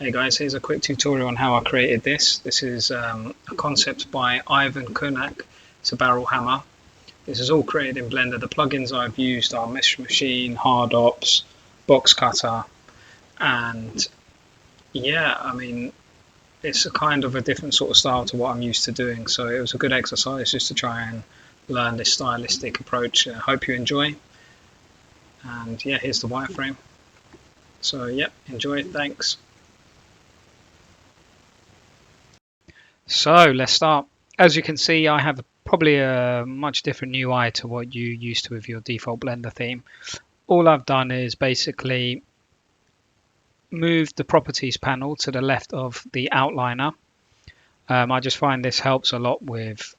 Hey guys, here's a quick tutorial on how I created this. This is a concept by Ivan Kunak. It's a barrel hammer. This is all created in Blender. The plugins I've used are Mesh Machine, Hard Ops, Box Cutter, and yeah, I mean, it's a kind of a different sort of style to what I'm used to doing. So it was a good exercise just to try and learn this stylistic approach. I hope you enjoy. And yeah, here's the wireframe. So yeah, enjoy. Thanks. So let's start. As you can see, I have probably a much different UI to what you used to with your default Blender theme. All I've done is basically moved the properties panel to the left of the outliner. I just find this helps a lot with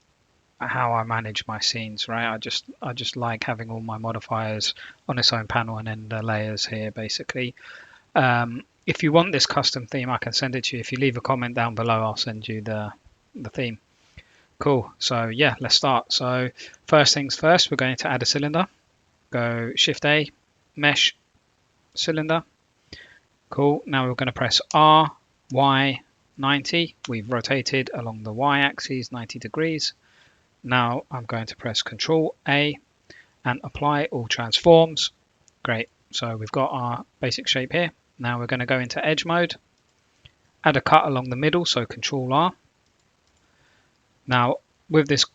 how I manage my scenes, right? I just like having all my modifiers on its own panel and then the layers here basically. If you want this custom theme, I can send it to you. If you leave a comment down below, I'll send you the theme. Cool. So yeah, let's start. So first things first, we're going to add a cylinder. Go Shift A, Mesh, Cylinder. Cool. Now we're going to press R, Y, 90. We've rotated along the Y axis 90 degrees. Now I'm going to press Control A and apply all transforms. Great. So we've got our basic shape here. Now we're going to go into edge mode. Add a cut along the middle, so Control R. Now with this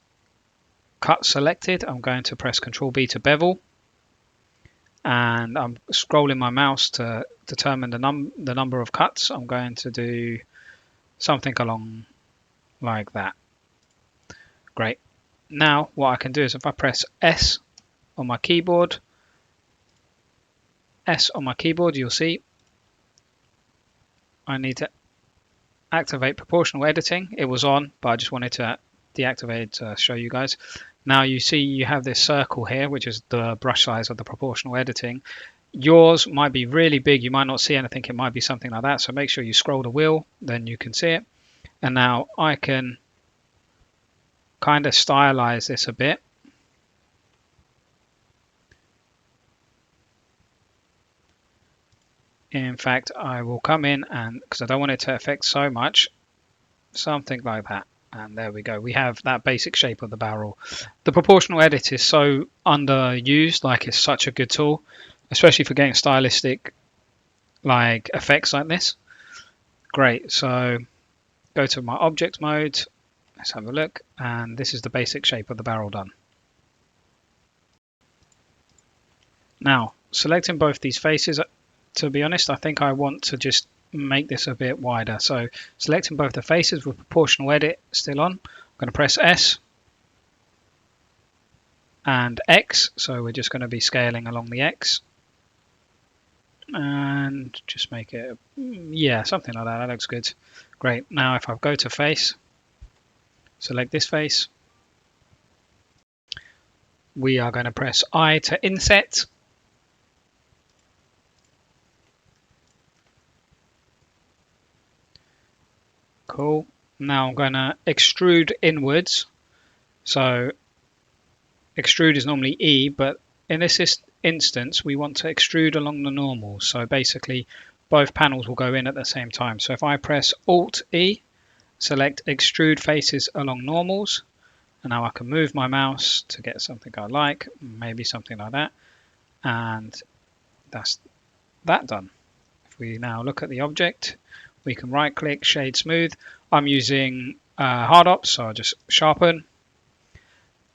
cut selected, I'm going to press Control B to bevel, and I'm scrolling my mouse to determine the number of cuts. I'm going to do something along like that. Great. Now what I can do is if I press S on my keyboard, you'll see I need to activate proportional editing. It was on, but I just wanted to deactivate it to show you guys. Now you see you have this circle here, which is the brush size of the proportional editing. Yours might be really big, you might not see anything, it might be something like that, so make sure you scroll the wheel, then you can see it. And now I can kind of stylize this a bit. In fact, I will come in and, because I don't want it to affect so much, something like that. And there we go. We have that basic shape of the barrel. The proportional edit is so underused, like it's such a good tool, especially for getting stylistic like effects like this. Great. So go to my object mode. Let's have a look. And this is the basic shape of the barrel done. Now, selecting both these faces, to be honest, I think I want to just make this a bit wider. So selecting both the faces with proportional edit still on, I'm going to press S and X. So we're just going to be scaling along the X and just make it, yeah, something like that. That looks good. Great. Now if I go to face, select this face, we are going to press I to inset. Cool. Now I'm going to extrude inwards. So extrude is normally E, but in this instance we want to extrude along the normals. So basically both panels will go in at the same time. So if I press Alt E, select extrude faces along normals, and now I can move my mouse to get something I like, maybe something like that, and that's that done. If we now look at the object, we can right click, shade smooth. I'm using hard ops, so I'll just sharpen.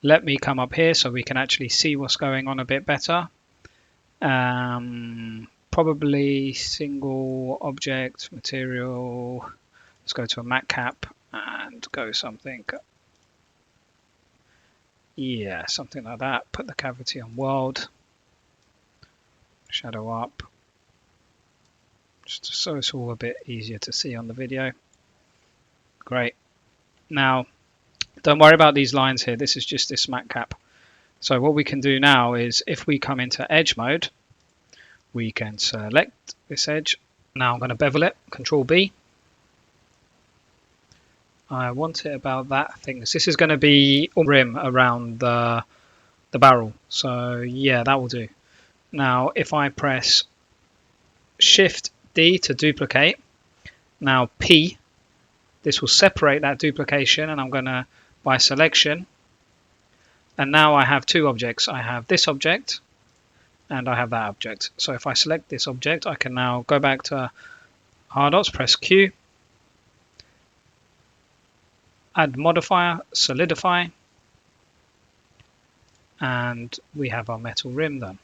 Let me come up here so we can actually see what's going on a bit better. Probably single object material. Let's go to a matte cap and go something. Yeah, something like that. Put the cavity on world. Shadow up. Just so it's all a bit easier to see on the video. Great. Now, don't worry about these lines here. This is just this matte cap. So what we can do now is if we come into edge mode, we can select this edge. Now I'm going to bevel it, Control B. I want it about that thickness. This is going to be rim around the barrel. So yeah, that will do. Now if I press Shift D to duplicate, Now P, this will separate that duplication, and I'm going to, by selection, and now I have two objects. I have this object and I have that object. So if I select this object, I can now go back to Hardots, press Q, add modifier, solidify, and we have our metal rim done.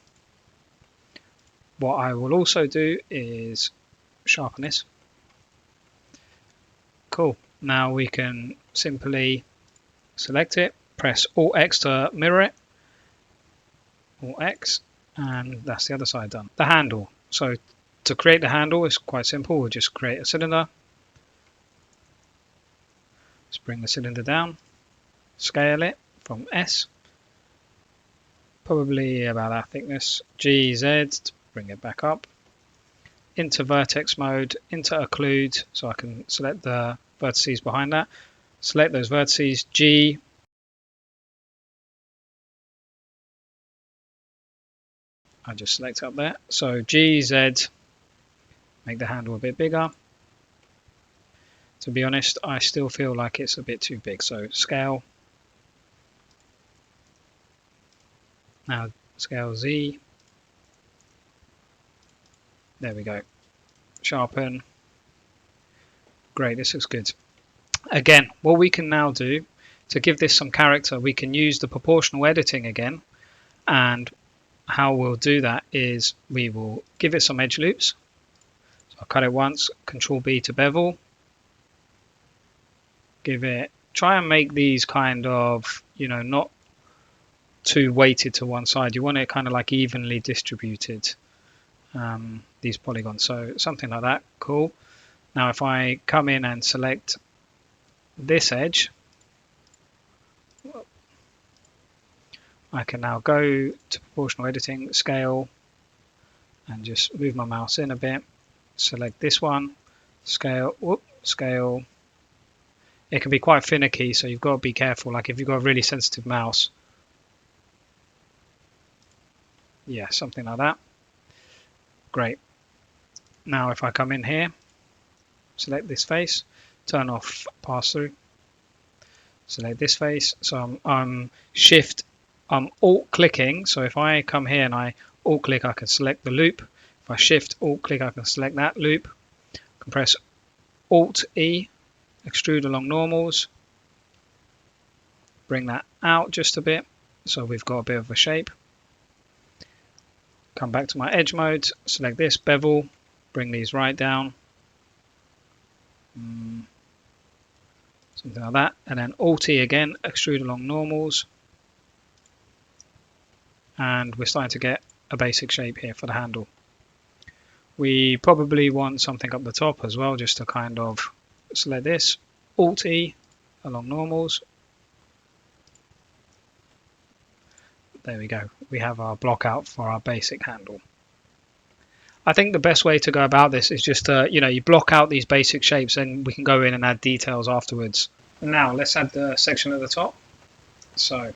What I will also do is sharpen this. Cool. Now we can simply select it, press Alt X to mirror it, Alt X, and that's the other side done. The handle. So to create the handle is quite simple. We'll just create a cylinder. Let's bring the cylinder down, scale it from S, probably about that thickness, GZ to bring it back up, into vertex mode, into occlude, so I can select the vertices behind that, select those vertices, G, I just select up there, so GZ, make the handle a bit bigger. To be honest, I still feel like it's a bit too big, so scale. Now scale Z. There we go. Sharpen. Great, this looks good. Again, what we can now do to give this some character, we can use the proportional editing again. And how we'll do that is we will give it some edge loops. So I'll cut it once, Control B to bevel. Give it, try and make these kind of, not too weighted to one side. You want it kind of like evenly distributed, these polygons. So something like that, cool. Now if I come in and select this edge, I can now go to proportional editing, scale, and just move my mouse in a bit. Select this one, scale, whoop, scale. It can be quite finicky, so you've got to be careful. Like if you've got a really sensitive mouse, yeah, something like that. Great. Now if I come in here, select this face, turn off pass through, select this face. So I'm alt clicking. So if I come here and I alt click, I can select the loop. If I shift alt click, I can select that loop. I can press Alt E, extrude along normals, bring that out just a bit so we've got a bit of a shape. Come back to my edge mode, select this, bevel, bring these right down, something like that, and then Alt E again, extrude along normals, and we're starting to get a basic shape here for the handle. We probably want something up the top as well, just to kind of select this, Alt E along normals. There we go. We have our block out for our basic handle. I think the best way to go about this is just to, you block out these basic shapes and we can go in and add details afterwards. Now let's add the section at the top. So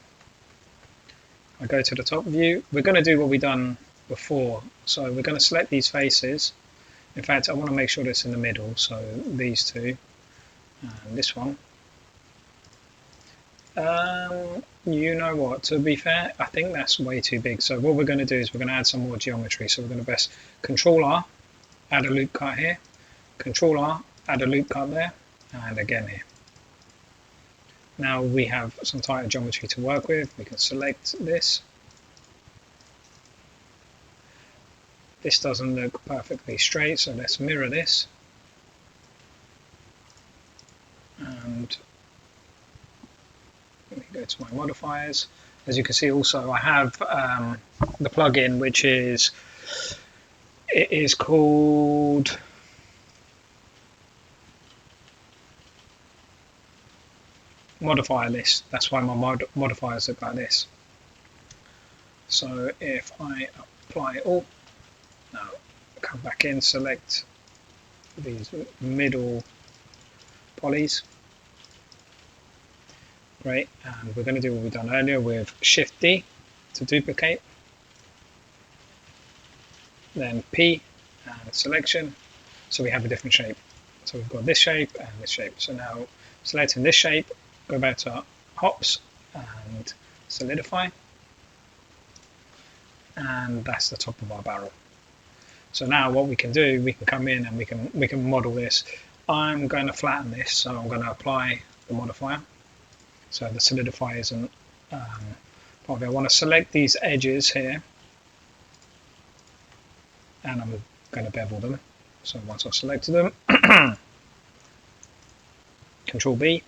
I go to the top view. We're going to do what we've done before. So we're going to select these faces. In fact, I want to make sure it's in the middle. So these two and this one. You know what, to be fair, I think that's way too big. So what we're going to do is we're going to add some more geometry. So we're going to press Control R, add a loop cut here, Control R, add a loop cut there, and again here. Now we have some tighter geometry to work with. We can select this. This doesn't look perfectly straight, so let's mirror this. And let me go to my modifiers. As you can see, also I have the plugin, which is called modifier list. That's why my modifiers look like this. So if I apply all, now come back in, select these middle polys. Great, and we're going to do what we've done earlier with Shift D to duplicate, then P and selection, so we have a different shape. So we've got this shape and this shape. So now selecting this shape, go back to hops and solidify, and that's the top of our barrel. So now what we can do, we can come in and we can model this. I'm going to flatten this, so I'm going to apply the modifier. So the solidify isn't part of it. I want to select these edges here, and I'm going to bevel them. So once I've selected them, Control B.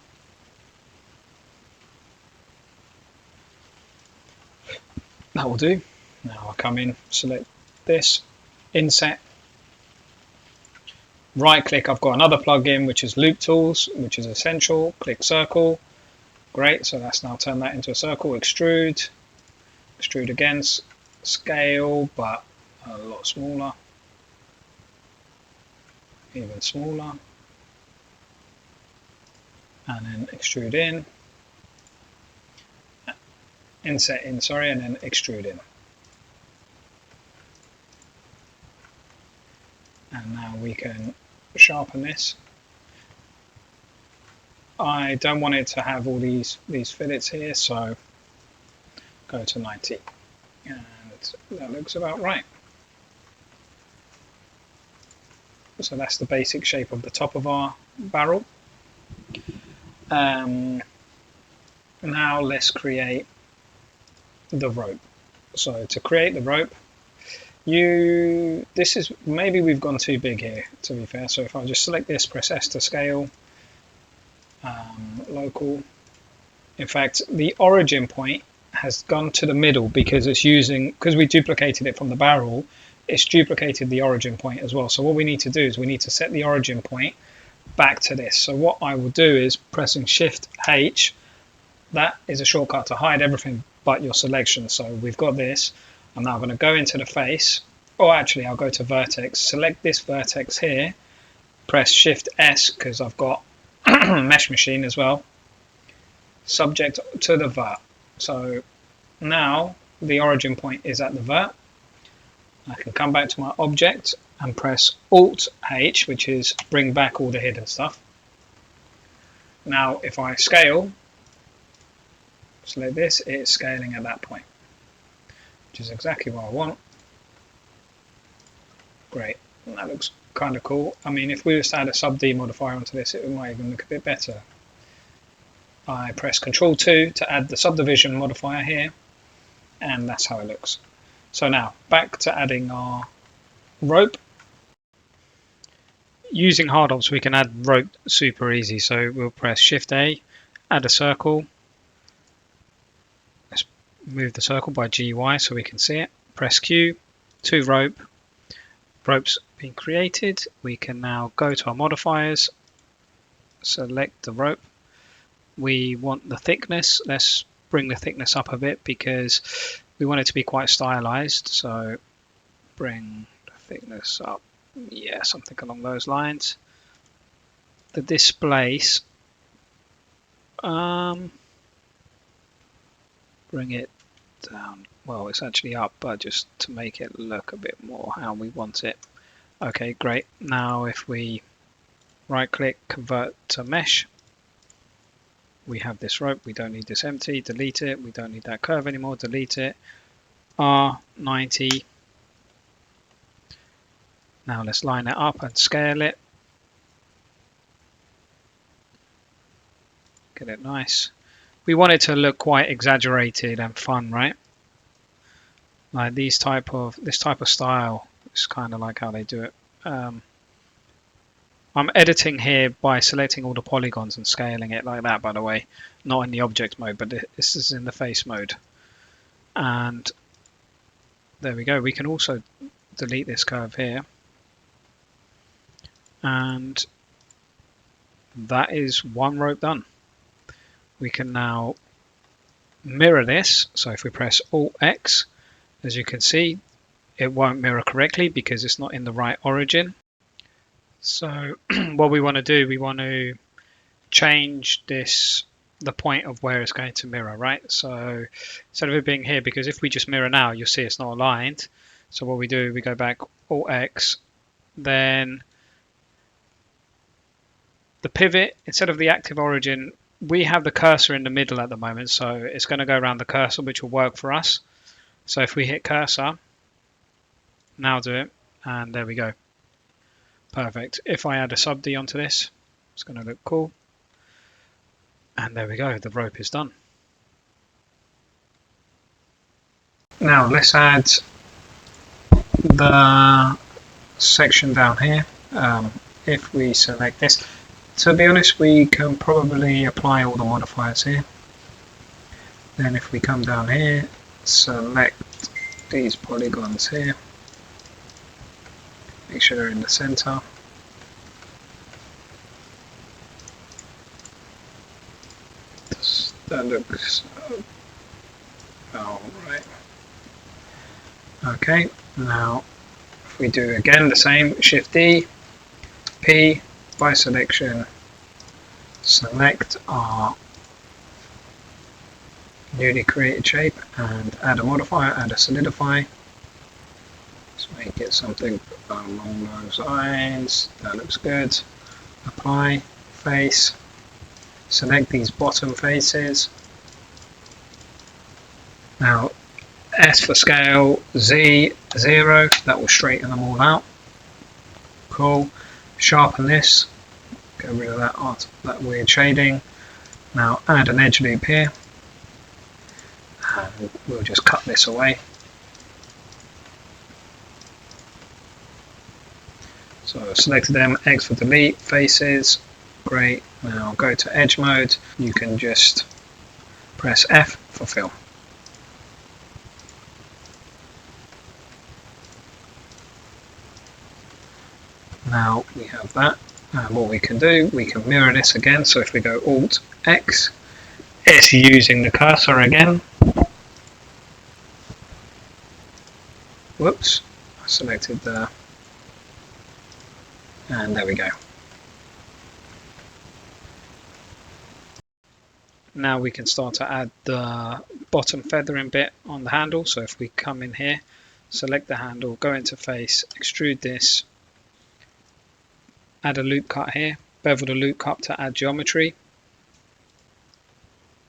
That will do. Now I'll come in, select this, inset, right click. I've got another plugin which is Loop Tools, which is essential. Click circle. Great, so that's now turned that into a circle. Extrude, extrude again, scale, but a lot smaller, even smaller, and then extrude in, inset in, sorry, and then extrude in. And now we can sharpen this. I don't want it to have all these fillets here, so go to 90, and that looks about right. So that's the basic shape of the top of our barrel. Now let's create the rope. So to create the rope, this is, maybe we've gone too big here, to be fair. So if I just select this, press S to scale, local. In fact, the origin point has gone to the middle because because we duplicated it from the barrel, it's duplicated the origin point as well. So what we need to do is we need to set the origin point back to this. So what I will do is pressing Shift H, that is a shortcut to hide everything but your selection. So we've got this. I'm now going to go into the face, or actually I'll go to vertex, select this vertex here, press Shift S because I've got mesh machine as well, subject to the vert. So now the origin point is at the vert. I can come back to my object and press Alt H, which is bring back all the hidden stuff. Now if I scale, select this, it's scaling at that point, which is exactly what I want. Great, and that looks kind of cool. I mean, if we were to add a sub D modifier onto this, it might even look a bit better. I press Control 2 to add the subdivision modifier here, and that's how it looks. So now back to adding our rope. Using hard ops, we can add rope super easy. So we'll press Shift A, add a circle. Let's move the circle by GY so we can see it. Press Q, to rope. Rope's been created. We can now go to our modifiers, select the rope. We want the thickness. Let's bring the thickness up a bit because we want it to be quite stylized. So bring the thickness up. Yeah, something along those lines. The displace, bring it down. Well, it's actually up, but just to make it look a bit more how we want it. Okay, great. Now if we right click, convert to mesh, we have this rope. We don't need this empty, delete it. We don't need that curve anymore, delete it. R90. Now let's line it up and scale it. Get it nice. We want it to look quite exaggerated and fun, right? Like this type of style is kind of like how they do it. I'm editing here by selecting all the polygons and scaling it like that, by the way, not in the object mode, but this is in the face mode. And there we go. We can also delete this curve here. And that is one rope done. We can now mirror this. So if we press Alt X, as you can see, it won't mirror correctly because it's not in the right origin. So what we want to do, we want to change the point of where it's going to mirror, right? So instead of it being here, because if we just mirror now, you'll see it's not aligned. So what we do, we go back Alt X, then The pivot, instead of the active origin, we have the cursor in the middle at the moment, so it's going to go around the cursor, which will work for us. So if we hit cursor, now do it, and there we go. Perfect. If I add a sub D onto this, it's going to look cool. And there we go, the rope is done. Now let's add the section down here. If we select this, to be honest, we can probably apply all the modifiers here. Then if we come down here, select these polygons here, make sure they're in the center. That looks alright. Okay, now if we do again the same, Shift D, P, by selection, select our newly created shape and add a modifier, add a solidify. Let's make it something along those lines. That looks good. Apply, face, select these bottom faces. Now S for scale, Z 0, that will straighten them all out. Cool. Sharpen this, get rid of that weird shading. Now add an edge loop here, and we'll just cut this away. So I've selected them, X for delete, faces, great. Now go to edge mode, you can just press F for fill. Now we have that, and what we can do, we can mirror this again. So if we go Alt X, it's using the cursor again. Whoops, I selected the, and there we go. Now we can start to add the bottom feathering bit on the handle. So if we come in here, select the handle, go into face, extrude this, add a loop cut here, bevel the loop cut to add geometry.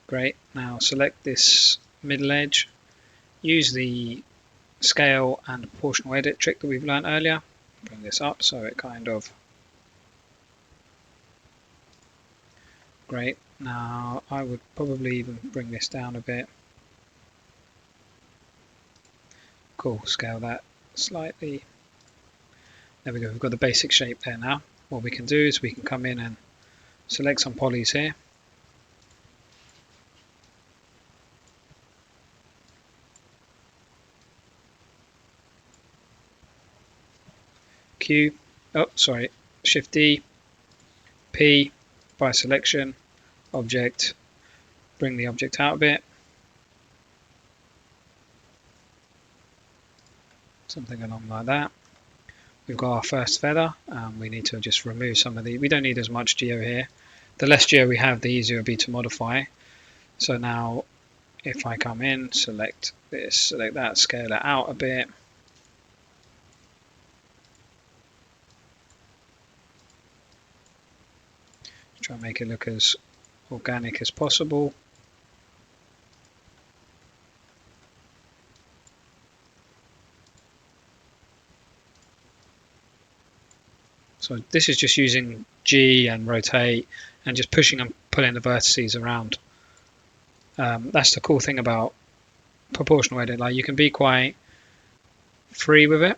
Great, now select this middle edge, use the scale and proportional edit trick that we've learned earlier, bring this up so it kind of, great. Now I would probably even bring this down a bit. Cool, scale that slightly. There we go, we've got the basic shape there now. What we can do is we can come in and select some polys here. Q, oh sorry, Shift D, P, by selection, object, bring the object out a bit. Something along like that. We've got our first feather, we need to just remove some of the, we don't need as much geo here. The less geo we have, the easier it will be to modify. So now if I come in, select this, select that, scale it out a bit. Try and make it look as organic as possible. So this is just using G and rotate and just pushing and pulling the vertices around. That's the cool thing about proportional edit. Like you can be quite free with it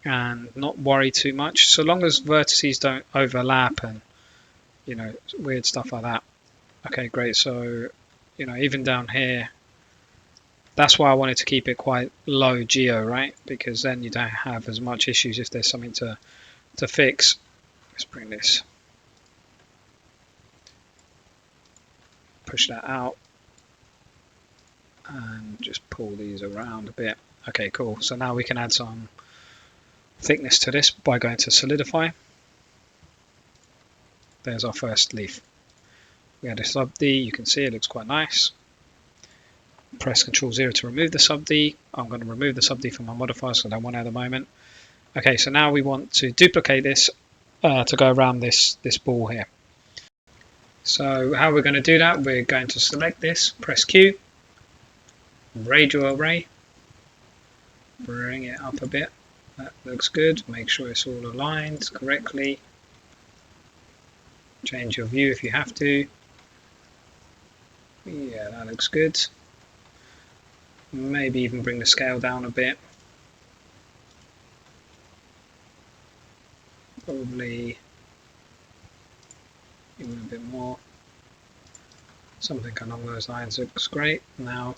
and not worry too much, so long as vertices don't overlap and weird stuff like that. Okay, great. So even down here, that's why I wanted to keep it quite low geo, right? Because then you don't have as much issues if there's something to fix. Let's bring this, push that out, and just pull these around a bit. Okay, cool. So now we can add some thickness to this by going to solidify. There's our first leaf. We add a sub D, you can see it looks quite nice. Press Ctrl 0 to remove the sub D. I'm going to remove the sub D from my modifiers, so I don't want it at the moment. Okay, so now we want to duplicate this to go around this ball here. So how we're going to do that, we're going to select this, press Q, radial array, bring it up a bit. That looks good. Make sure it's all aligned correctly. Change your view if you have to. Yeah, that looks good. Maybe even bring the scale down a bit. Probably even a bit more. Something along those lines looks great. Now,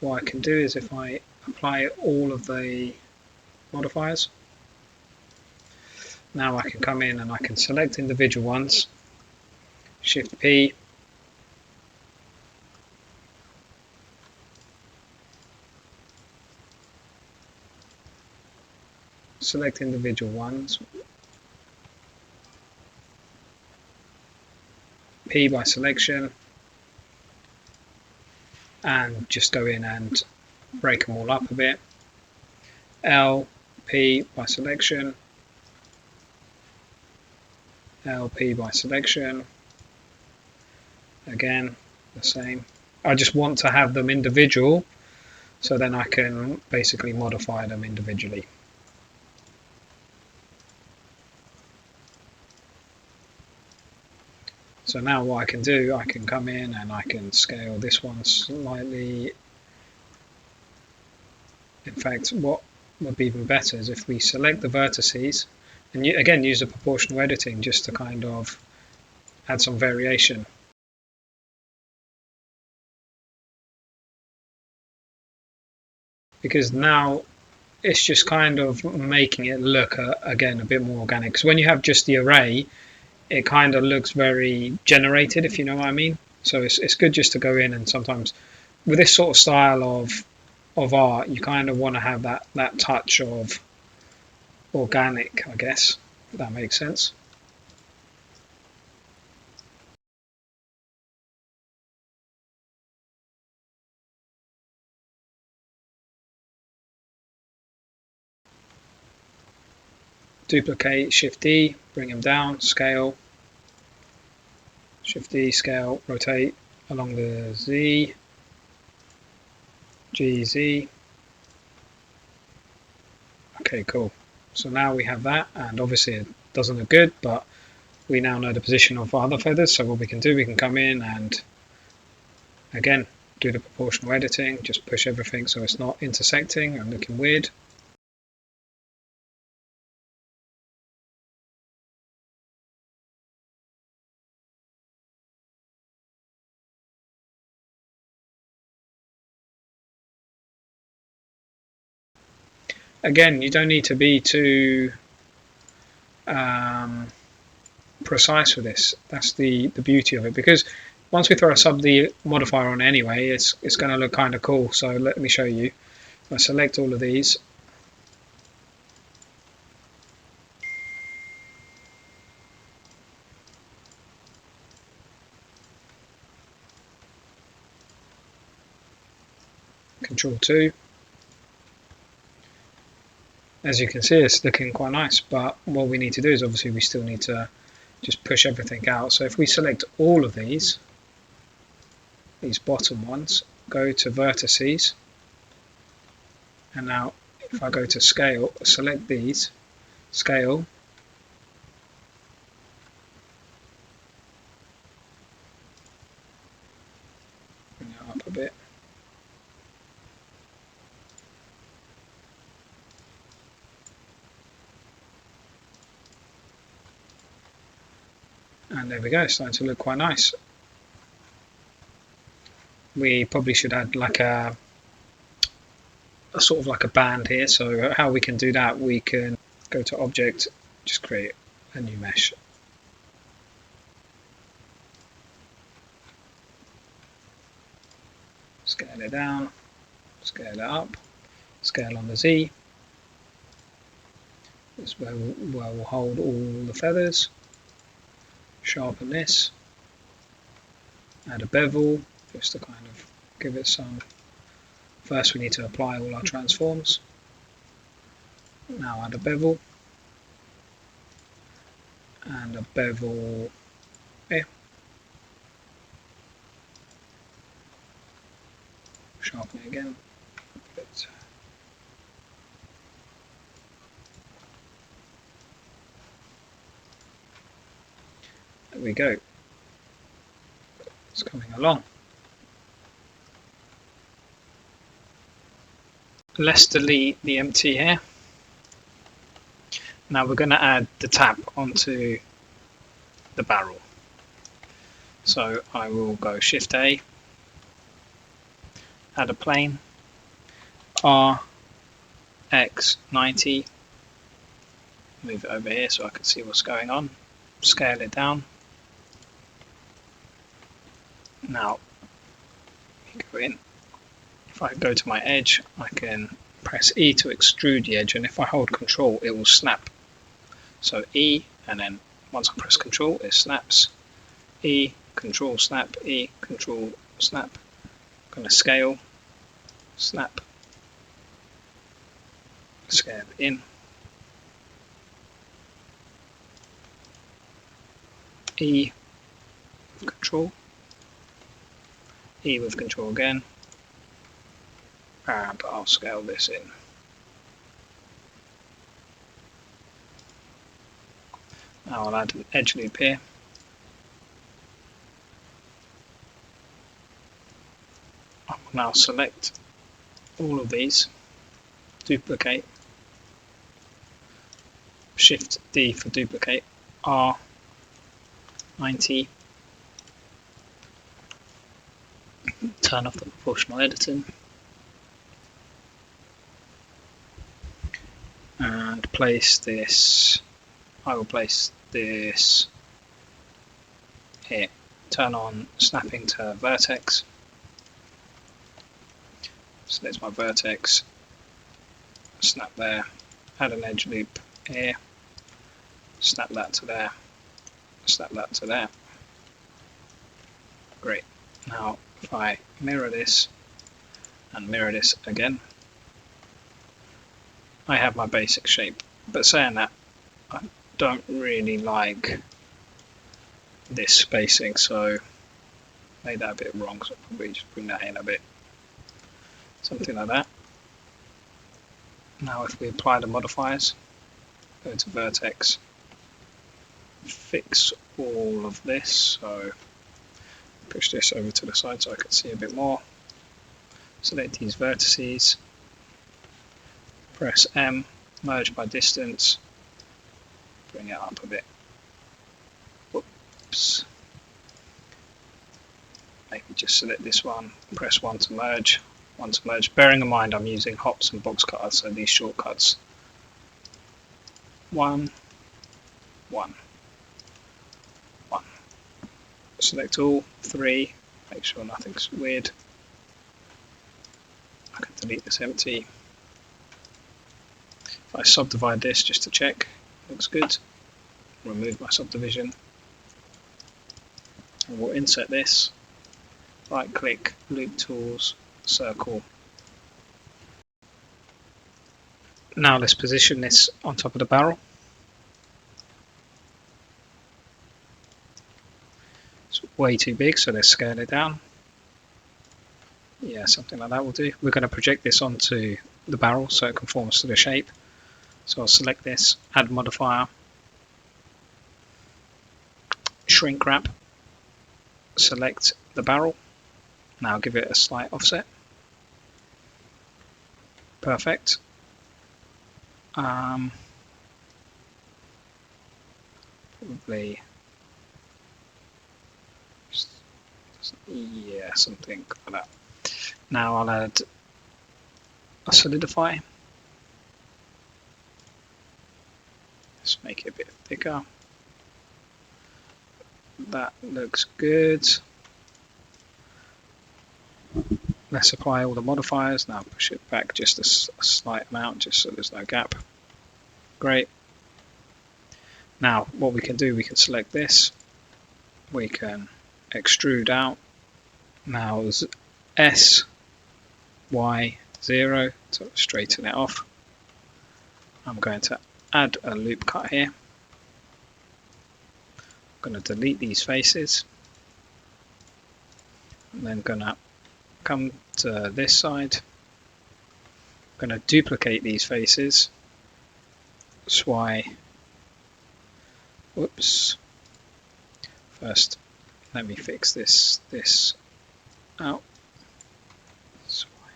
what I can do is if I apply all of the modifiers, now I can come in and I can select individual ones, Shift P, select individual ones, P by selection, and just go in and break them all up a bit. L, P by selection, L, P by selection, again the same. I just want to have them individual so then I can basically modify them individually. So now what I can do, I can come in and I can scale this one slightly. In fact, what would be even better is if we select the vertices and again use the proportional editing just to kind of add some variation. Because now it's just kind of making it look again a bit more organic. Because when you have just the array, it kind of looks very generated, if you know what I mean. So it's good just to go in and sometimes with this sort of style of art, you kind of want to have that touch of organic, I guess, if that makes sense. Duplicate, Shift D, bring them down, scale, Shift D, scale, rotate along the Z, G, Z. Okay, cool. So now we have that, and obviously it doesn't look good, but we now know the position of our other feathers. So what we can do, we can come in and again do the proportional editing, just push everything so it's not intersecting and looking weird. Again, you don't need to be too precise with this. That's the beauty of it, because once we throw a sub D modifier on anyway, it's going to look kind of cool. So let me show you. I select all of these. Control 2. As you can see, it's looking quite nice, but what we need to do is obviously we still need to just push everything out. So if we select all of these bottom ones, go to vertices, and now if I go to scale, select these, scale, bring it up a bit. And there we go, it's starting to look quite nice. We probably should add like a sort of like a band here. So how we can do that, we can go to object, just create a new mesh. Scale it down, scale it up, scale on the Z. This is where we'll hold all the feathers. Sharpen this. Add a bevel, just to kind of give it some. First we need to apply all our transforms. Now add a bevel. And a bevel here. sharpen it again. But there we go. It's coming along. Let's delete the empty here. Now we're going to add the tap onto the barrel. So I will go Shift A, add a plane, R, X 90, move it over here so I can see what's going on, scale it down. Now go in. If I go to my edge, I can press E to extrude the edge, and if I hold Control, it will snap. So E, and then once I press Control, it snaps. E, Control, snap, E, Control, snap. I'm going to scale, snap, scale in. E, Control, E with Control again, and I'll scale this in. Now I'll add an edge loop here. I will now select all of these, duplicate, Shift D for duplicate, R 90, turn off the proportional editing, and place this. I will place this here. Turn on snapping to vertex. Select my vertex, snap there, add an edge loop here, snap that to there, snap that to there. Great. Now if I mirror this and mirror this again, I have my basic shape. But saying that, I don't really like this spacing, so I made that a bit wrong, so I'll probably just bring that in a bit. Something like that. Now if we apply the modifiers, go to vertex, fix all of this, so push this over to the side so I can see a bit more. Select these vertices, press M, merge by distance, bring it up a bit. Whoops. Maybe just select this one, press 1 to merge. Bearing in mind I'm using hops and box cutters, so these shortcuts. 1, 1, 1. Select all, 3, make sure nothing's weird. I can delete this empty. If I subdivide this just to check, looks good. Remove my subdivision. And we'll insert this. Right click, loop tools, circle. Now let's position this on top of the barrel. It's way too big, so let's scale it down. Yeah, something like that will do. We're going to project this onto the barrel so it conforms to the shape. So I'll select this, add modifier, shrink wrap, select the barrel. Now give it a slight offset. Perfect. Probably, yeah, something like that. Now I'll add a solidify. Let's make it a bit thicker. That looks good. Let's apply all the modifiers. Now push it back just a slight amount, just so there's no gap. Great. Now what we can do, we can select this. We can extrude out. Now there's S, Y, 0 to straighten it off. I'm going to add a loop cut here. I'm going to delete these faces. And then going to come to this side. I'm going to duplicate these faces. That's why. Whoops. First, let me fix this out. That's why.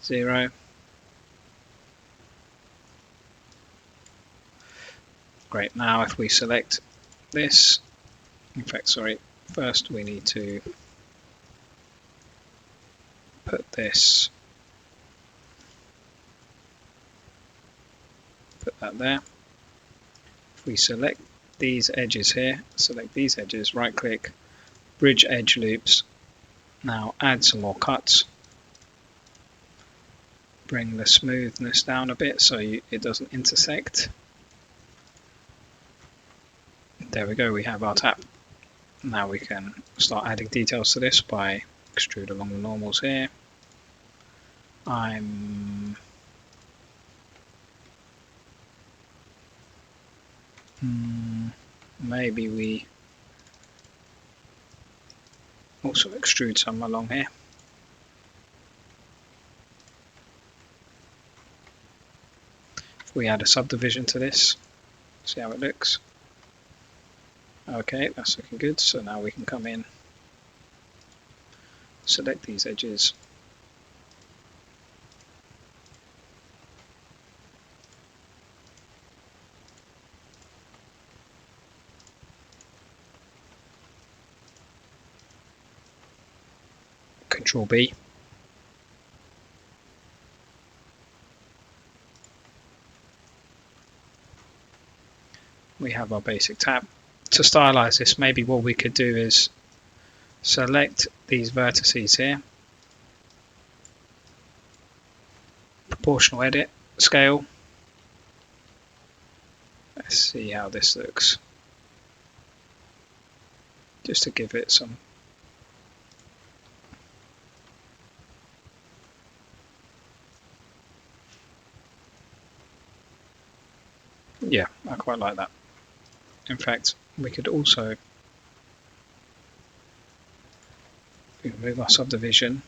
0. Great. Now, if we select this, in fact, sorry. First, we need to put this. Put that there. If we select these edges here, select these edges, right click, bridge edge loops. Now add some more cuts. Bring the smoothness down a bit so it doesn't intersect. There we go, we have our tap. Now we can start adding details to this by extrude along the normals here. Maybe we also extrude some along here. If we add a subdivision to this, see how it looks. Okay, that's looking good. So now we can come in, select these edges. Control B. We have our basic tab. To stylize this, maybe what we could do is select these vertices here, proportional edit, scale. Let's see how this looks, just to give it some. Yeah, I quite like that. In fact, we could also remove our subdivision.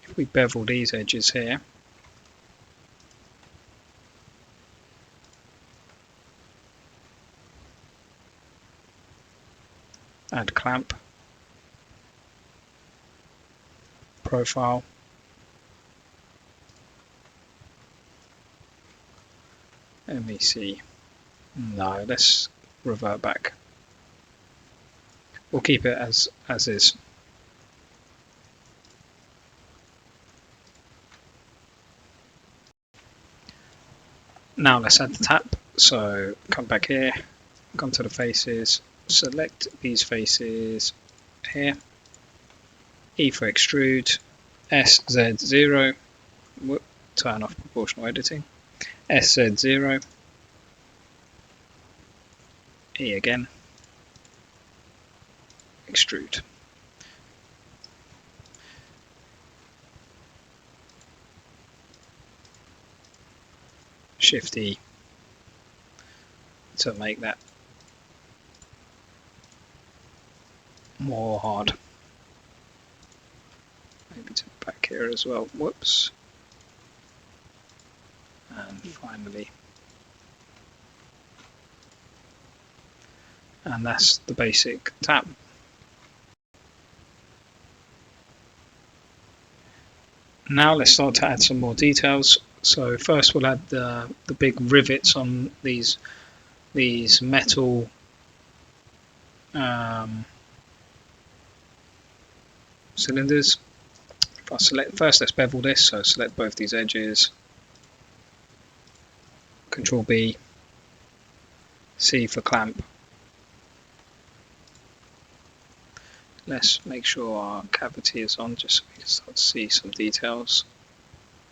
If we bevel these edges here, add clamp, profile, let me see. No, let's revert back. We'll keep it as is. Now let's add the tap. So come back here, come to the faces, select these faces here, E for extrude, SZ0, turn off proportional editing, SZ0, E again, extrude. Shift E to make that more hard. Maybe to the back here as well. Whoops. And finally, and that's the basic tap. Now let's start to add some more details. So first we'll add the big rivets on these metal cylinders. If I select first, let's bevel this. So select both these edges. Control B. C for clamp. Let's make sure our cavity is on, just so we can start to see some details.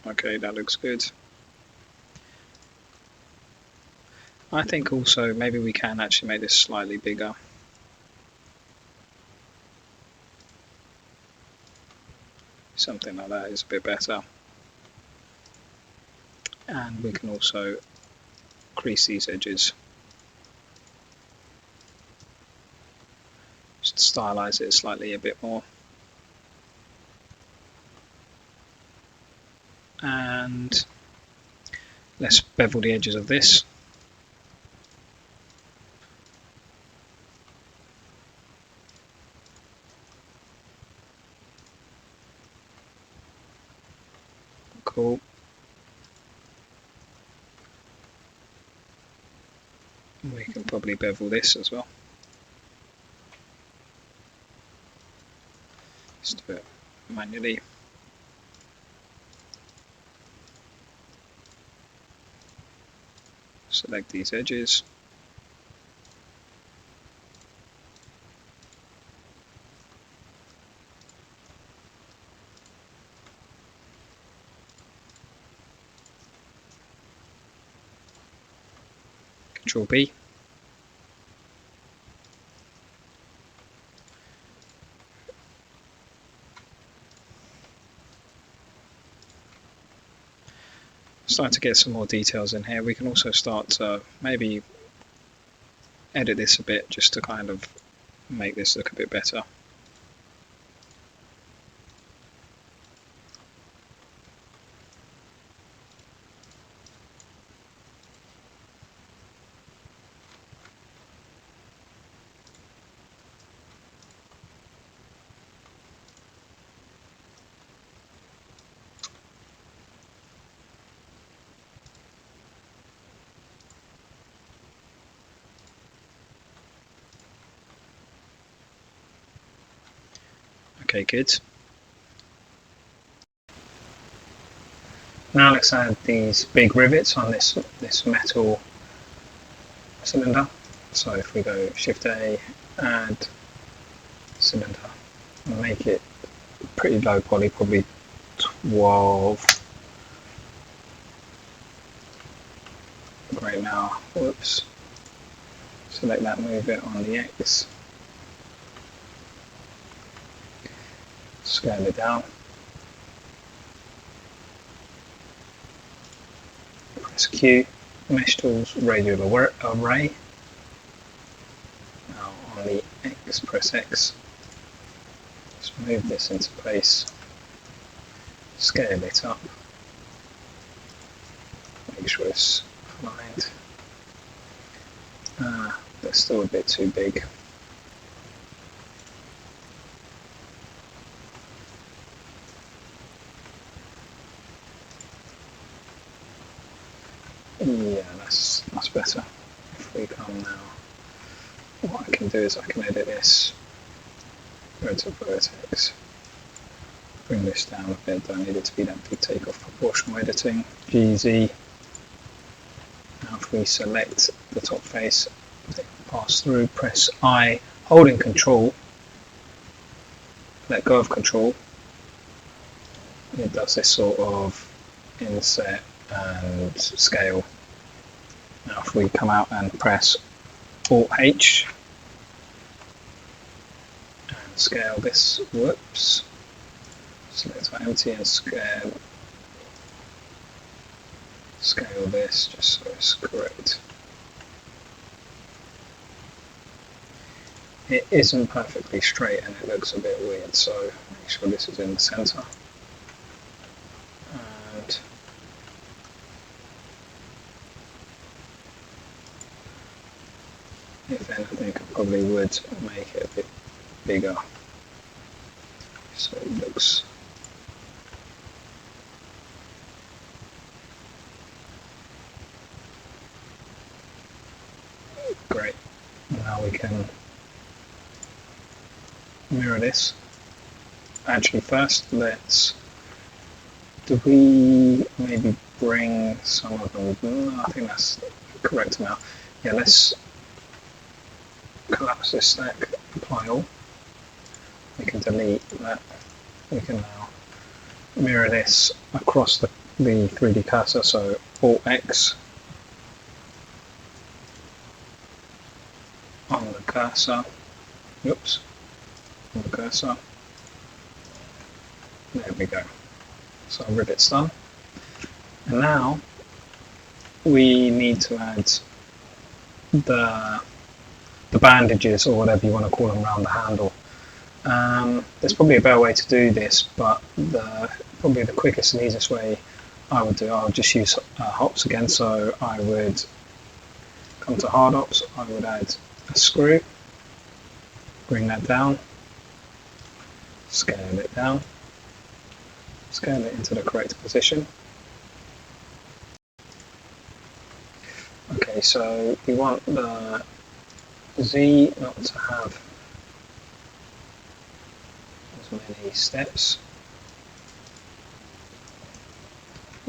Okay, that looks good. I think also maybe we can actually make this slightly bigger. Something like that is a bit better. And we can also crease these edges. stylize it slightly a bit more. And let's bevel the edges of this. Cool. We can probably bevel this as well. Let's do it manually. Select these edges. Control B. Starting to get some more details in here. We can also start to maybe edit this a bit just to kind of make this look a bit better. Okay, good. Now let's add these big rivets on this metal cylinder. So if we go Shift A, add cylinder, and make it pretty low poly, probably 12. Great. Now, whoops. Select that, move it on the X. Scale it down. Press Q. Mesh tools, radial array. Now on the X, press X. Let's move this into place. Scale it up. Make sure it's aligned. That's still a bit too big. Yeah, that's better. If we come now, what I can do is I can edit this, go to vertex, bring this down a bit, don't need it to be that big, take off proportional editing, GZ. Now if we select the top face, pass through, press I, holding control, let go of control, it does this sort of inset and scale. Now if we come out and press Alt H and scale this, whoops, select our empty and scale this just so it's correct. It isn't perfectly straight and it looks a bit weird, so make sure this is in the center. And if anything, I probably would make it a bit bigger so it looks great. Now we can mirror this. Actually, first do we maybe bring some of them? No, I think that's the correct amount. Yeah, let's collapse this stack, apply all. We can delete that. We can now mirror this across the 3D cursor, so Alt X on the cursor. Oops, on the cursor. There we go. So our rivet's done. And now we need to add the bandages, or whatever you want to call them, around the handle. There's probably a better way to do this, but probably the quickest and easiest way I would just use hops again. So I would come to hard ops, I would add a screw, bring that down, scale it down, scale it into the correct position. Okay, so we want the Z not to have as many steps.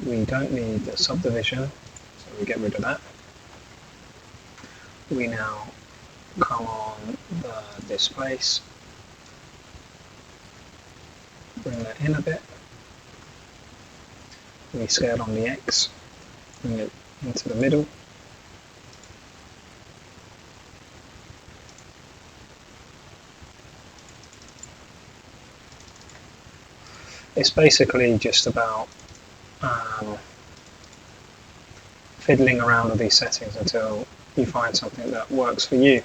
We don't need the subdivision, so we get rid of that. We now come on the displace, bring that in a bit. We scale on the X, bring it into the middle. It's basically just about fiddling around with these settings until you find something that works for you.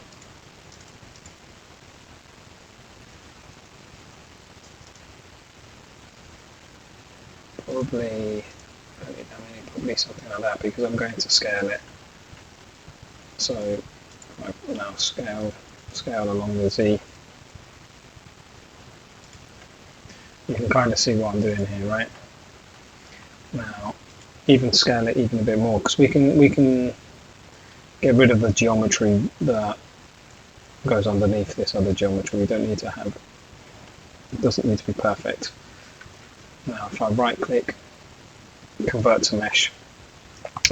Probably something like that, because I'm going to scale it. So I now scale along the Z. You can kind of see what I'm doing here, right? Now, even scale it even a bit more, because we can get rid of the geometry that goes underneath this other geometry. We don't need to have, it doesn't need to be perfect. Now, if I right click, convert to mesh,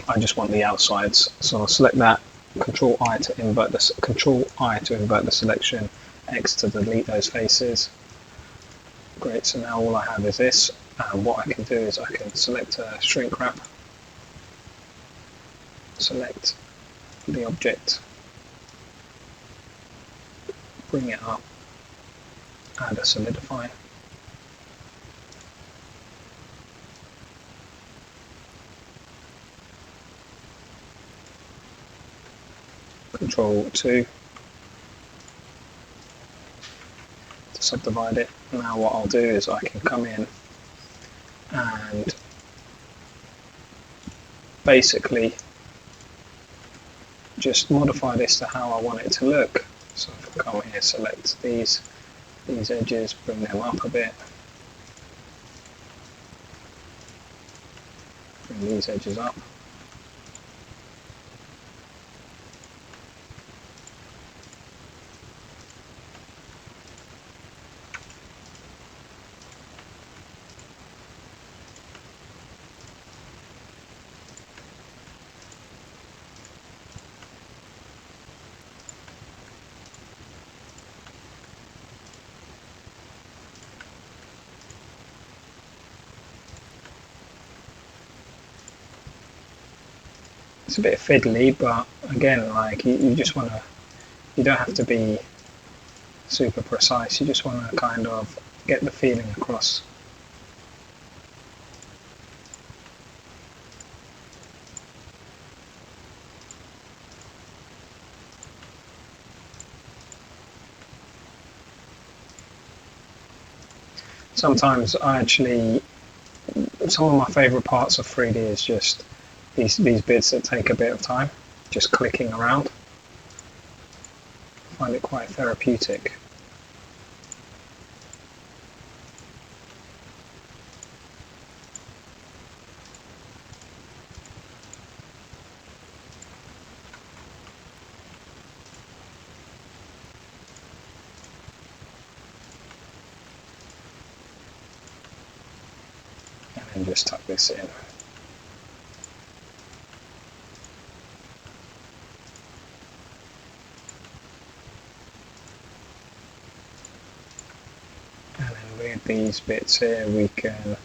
I just want the outsides. So I'll select that, Control I to invert the selection, X to delete those faces. Great, so now all I have is this. What I can do is I can select a shrink wrap, select the object, bring it up, add a solidify. Control 2 to subdivide it. Now what I'll do is I can come in and basically just modify this to how I want it to look. So if I come here, select these edges, bring them up a bit, bring these edges up. It's a bit fiddly, but again, like you just want to, you don't have to be super precise, you just want to kind of get the feeling across. Sometimes some of my favourite parts of 3D is just these bits that take a bit of time, just clicking around. I find it quite therapeutic. And then just tuck this in. With these bits here we can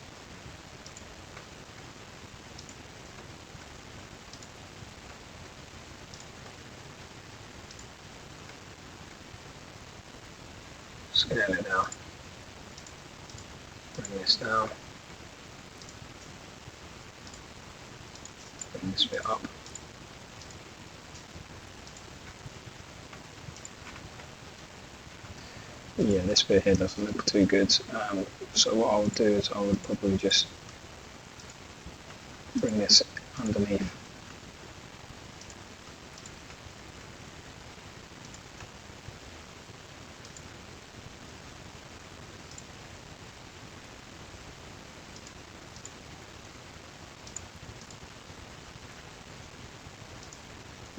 scale it down, bring this down, bring this bit up. Yeah, this bit here doesn't look too good. So what I'll do is I would probably just bring this underneath.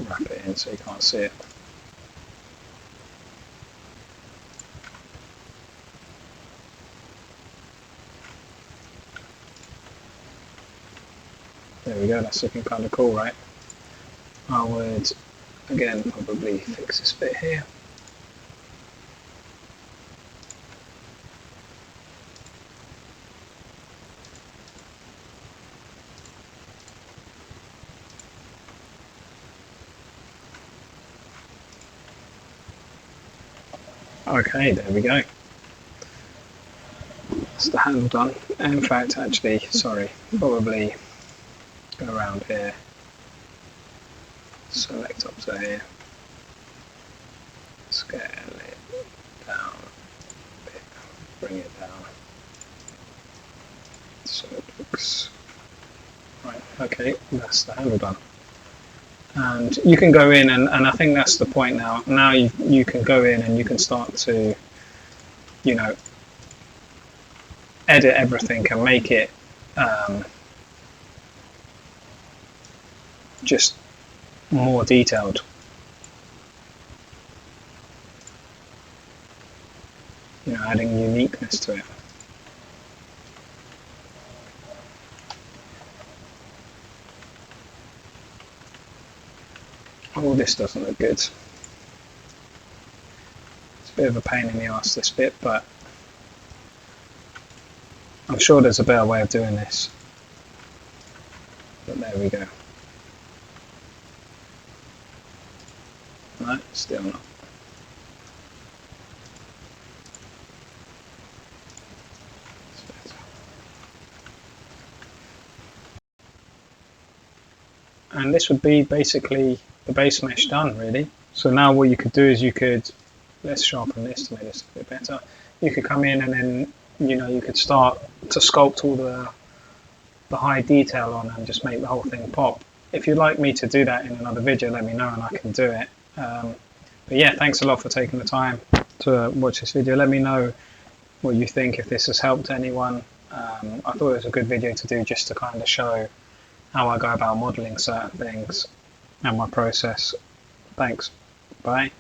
Wrap it in so you can't see it. There we go, that's looking kind of cool, right? I would, again, probably fix this bit here. Okay, there we go. That's the handle done. In fact, actually, sorry, probably go around here, select up to here, scale it down a bit, bring it down so it looks right. Okay, that's the handle done. And you can go in, and I think that's the point now. Now you can go in and you can start to, you know, edit everything and make it just more detailed. You know, adding uniqueness to it. Oh, this doesn't look good. It's a bit of a pain in the arse, this bit, but I'm sure there's a better way of doing this. But there we go. No, still not. And this would be basically the base mesh done, really. So now what you could do is you could, let's sharpen this to make this a bit better. You could come in and then, you know, you could start to sculpt all the high detail on and just make the whole thing pop. If you'd like me to do that in another video, let me know and I can do it. But yeah, thanks a lot for taking the time to watch this video. Let me know what you think, if this has helped anyone. I thought it was a good video to do just to kind of show how I go about modelling certain things and my process. Thanks. Bye.